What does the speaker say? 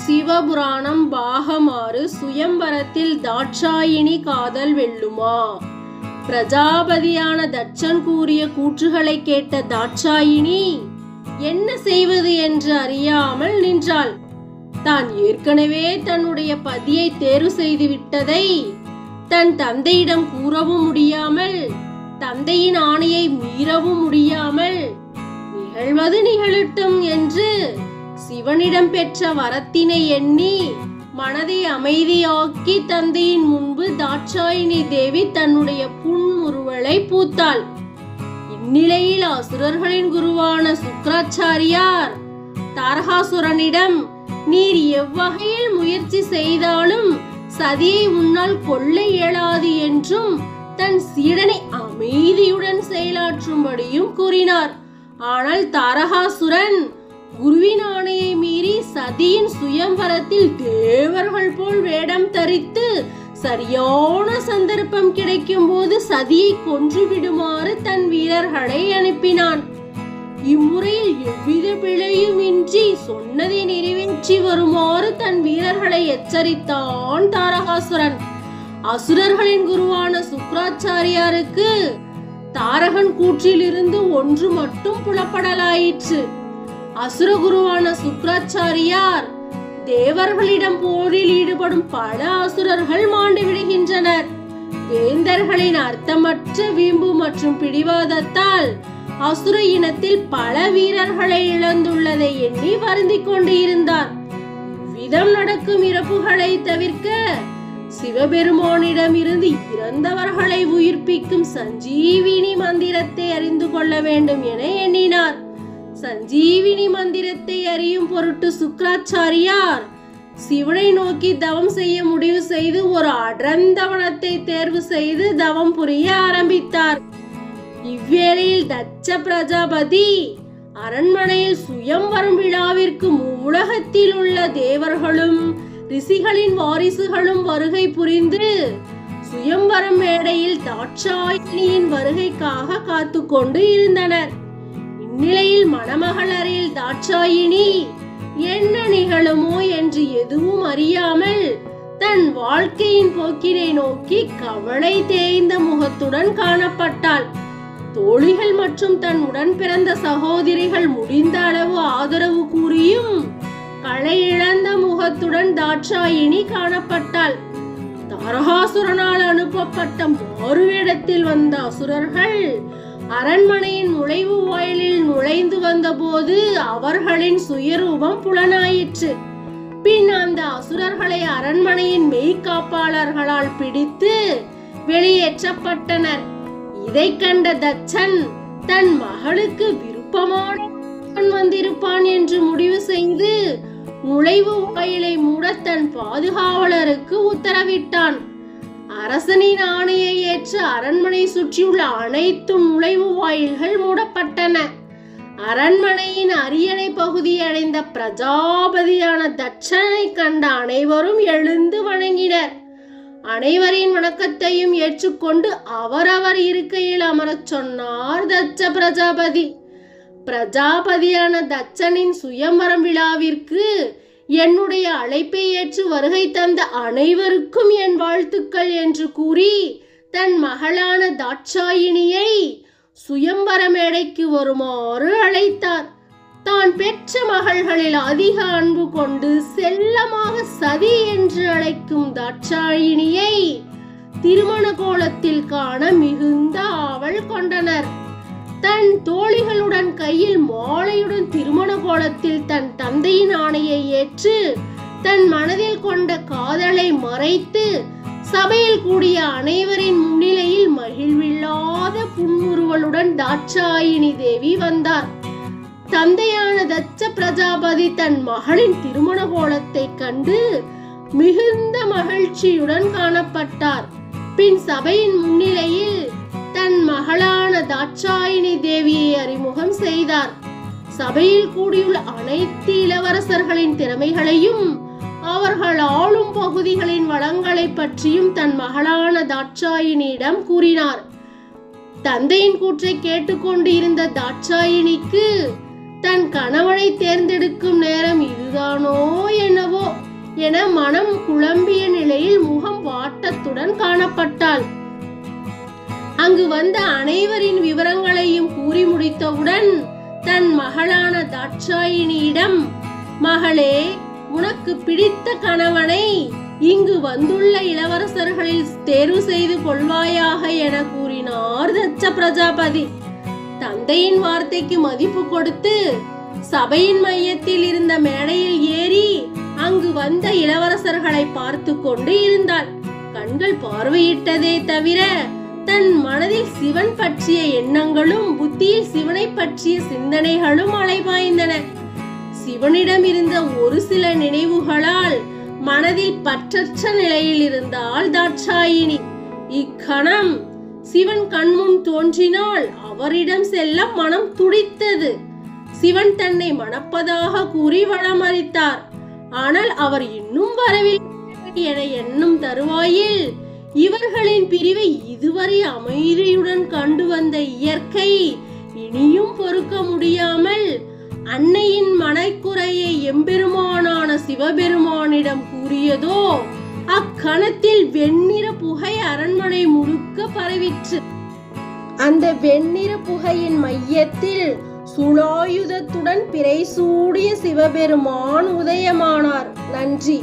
சிவபுராணம் பாகம் 6 சுயம்பரத்தில் தாட்சாயினி காதல் வெல்லுமா? பிரஜாபதியான தட்சன் கூறிய கூற்றுகளை கேட்ட தாட்சாயினி என்ன செய்வது என்று அறியாமல் நின்றாள். தான் ஏற்கனவே தன்னுடைய பதியை தேர்வு செய்து விட்டதை தன் தந்தையிடம் கூறவும் முடியாமல், தந்தையின் ஆணையை மீறவும் முடியாமல், நிகழ்வது நிகழட்டும் என்று சிவனிடம் பெற்ற வரத்தினை எண்ணி மனதை அமைதியாக்கி தந்தையின் முன்பு தாட்சாயினி தேவி தன்னுடைய புன்முறுவலை பூத்தாள். இந்நிலையில் அசுரர்களின் குருவான சுக்ராச்சாரியார் தாரகாசுரனிடம், நீர் எவ்வகையில் முயற்சி செய்தாலும் சதியை உன்னால் கொல்ல இயலாது என்றும் தன் சீடனை அமைதியுடன் செயலாற்றும்படியும் கூறினார். ஆனால் தாரகாசுரன் குருவின் ஆணையை மீறி சதியின் சுயம்பரத்தில் தேவர்கள் போல் வேடம் தரித்து சரியான சந்தர்ப்பம் கிடைக்கும் போது சதியை கொன்றுவிடுமாறு தன் வீரர்களை அனுப்பினான். இம்முறையில் எவ்வித பிழையும் இன்றி சொன்னதை நிறைவேற்றி வருமாறு தன் வீரர்களை எச்சரித்தான் தாரகாசுரன். அசுரர்களின் குருவான சுக்ராச்சாரியாருக்கு தாரகன் கூற்றிலிருந்து ஒன்று மட்டும் புலப்படலாயிற்று. அசுரகுருவான சுக்ராச்சாரியார் தேவர்களிடம் போரில் ஈடுபடும் பல அசுரர்கள் மாண்டு விடுகின்றனர். வேந்தர்களின் அர்த்தமற்ற வீம்பு மற்றும் பிடிவாதத்தால் அசுர இனத்தில் பல வீரர்களை இழந்துள்ளதை எண்ணி வருந்திக் கொண்டு இருந்தார். இவ்விதம் நடக்கும் இறப்புகளை தவிர்க்க சிவபெருமானிடம் இருந்து இறந்தவர்களை உயிர்ப்பிக்கும் சஞ்சீவினி மந்திரத்தை அறிந்து கொள்ள வேண்டும் என எண்ணினார். சஞ்சீவினி மந்திரத்தை அறியும் பொருட்டு சுக்ராச்சாரியார் சிவனை நோக்கி தவம் செய்ய முடிவு செய்து ஒரு அடர்ந்த வனத்தை தேர்வு செய்து தவம் புரிய ஆரம்பித்தார். இவ்வேளையில் தட்ச பிரஜாபதி அரண்மனையில் சுயம்பரம் விழாவிற்கு உலகத்தில் உள்ள தேவர்களும் ரிஷிகளின் வாரிசுகளும் வருகை புரிந்து சுயம்பரம் மேடையில் தாட்சாயினியின் வருகைக்காக காத்து கொண்டு இருந்தனர். இந்நிலையில் மணமகள் அறையில் தாட்சாயினி என்ன நிகழுமோ என்று எதுவும் அறியாமல் தன் வாழ்க்கையின் போக்கினை நோக்கி கவலை தேய்ந்த முகத்துடன் காணப்பட்டாள். தோழிகள் மற்றும் தன் உடன் பிறந்த சகோதரிகள் முடிந்த அளவு ஆதரவு கூறியும் களை இழந்த முகத்துடன் தாட்சாயினி காணப்பட்டாள். தாரகாசுரனால் அனுப்பப்பட்ட மாறுவேடத்தில் வந்த அசுரர்கள் அரண்மனையின் நுழைவு வாயிலில் நுழைந்து வந்த போது அவர்களின் சுயரூபம் புலனாயிற்று. பின் அந்த அசுரர்களை அரண்மனையின் மெய்காப்பாளர்களால் பிடித்து வெளியேற்றப்பட்டனர். இதை கண்ட தட்சன் தன் மகளுக்கு விருப்பமான வந்திருப்பான் என்று முடிவு செய்து நுழைவு வாயிலை மூட தன் பாதுகாவலருக்கு உத்தரவிட்டான். அரசனின் ஆணையை ஏற்று அரண்மனை சுற்றியுள்ள அனைத்து நுழைவு வாயில்கள் மூடப்பட்டன. அரண்மனையின் அரியணை பகுதியை அடைந்த பிரஜாபதியான தட்சனை கண்ட அனைவரும் எழுந்து வணங்கினர். அனைவரின் வணக்கத்தையும் ஏற்றுக்கொண்டு அவரவர் இருக்கையில் அமரச் சொன்னார் தட்ச பிரஜாபதி. பிரஜாபதியான தட்சனின் சுயம்பரம் விழாவிற்கு என்னுடைய அழைப்பை ஏற்று வருகை தந்த அனைவருக்கும் என் வாழ்த்துக்கள் என்று கூறி தன் மகளான தாட்சாயினியை சுயம்பர மேடைக்கு வருமாறு அழைத்தார். தான் பெற்ற மகள்களில் அதிக அன்பு கொண்டு செல்லமாக சதி என்று அழைக்கும் தாட்சாயினியை திருமண கோலத்தில் காண மிகுந்த ஆவல் கொண்டனர். தன் தோழிகளுடன் கையில் மாலையுடன் திருமண கோலத்தில் தன் தந்தையின் ஆணையை ஏற்று தன் மனதில் கொண்ட காதலை மறைத்து சபையில் கூடிய அனைவரின் முன்னிலையில் மகிழ்வில்லாத புன்முறுவலுடன் தாட்சாயினி தேவி வந்தார். தந்தையான தட்ச பிரஜாபதி தன் மகளின் திருமண கோலத்தை கண்டு மிகுந்த மகிழ்ச்சியுடன் காணப்பட்டார். பின் சபையின் முன்னிலையில் தன் மகளான தாட்சாயினி தேவியை அறிமுகம் செய்தார். சபையில் கூடியுள்ள அனைத்து இளவரசர்களின் திறமைகளையும் அவர்கள் ஆளும் பகுதிகளின் வளங்களை பற்றியும் தன் மகளான தாட்சாயினியிடம் கூறினார். தந்தையின் கூற்றை கேட்டுக்கொண்டு இருந்த தாட்சாயினிக்கு தன் கணவனை தேர்ந்தெடுக்கும் நேரம் இதுதானோ என்னவோ என மனம் குழம்பிய நிலையில் முகம் வாட்டத்துடன் காணப்பட்டாள். அங்கு வந்த அனைவரின் விவரங்களையும் கூறி முடித்தவுடன் தன் மகளான தாட்சாயினியிடம், மகளே, உனக்கு பிடித்த கணவனை இங்கு வந்துள்ள இளவரசர்களில் தேர்வு செய்து கொள்வாயாக என கூறினார் தட்ச பிரஜாபதி. தந்தையின் வார்த்தைக்கு மதிப்பு கொடுத்து சபையின் மையத்தில் இருந்த மேடையில் ஏறி அங்கு வந்த இளவரசர்களை பார்த்து கொண்டு இருந்தாள். கண்கள் பார்வையிட்டதே தவிர தன் மனதில் சிவன் பற்றிய எண்ணங்களும் புத்தியில் சிவனை பற்றிய சிந்தனைகளும் அலைபாய்ந்தன. சிவனிடம் இருந்த ஒரு சில நினைவுகளால் மனதில் பற்றற்ற நிலையில் இருந்தாள் தாட்சாயினி. இக்கணம் சிவன் கண்முன் தோன்றினால் அவரிடம் செல்ல மனம் துடித்தது. சிவன் தன்னை மணப்பதாக கூறி வளமறித்தார். ஆனால் அவர் இன்னும் வரவில்லை என எண்ணும் தருவாயில் இவர்களின் பிரிவை இதுவரை அமைதியுடன் கண்டு வந்த இயற்கை இனியும் பொறுக்க முடியாமல் அன்னையின் மனக்குறையை எம்பெருமானான சிவபெருமானிடம் கூறியதோ அக்கணத்தில் வெண்ணிற புகை அரண்மனை முழுக்க பரவிற்று. அந்த வெண்ணிற புகையின் மையத்தில் சுலாயுதத்துடன் பிறை சூடிய சிவபெருமான் உதயமானார். நன்றி.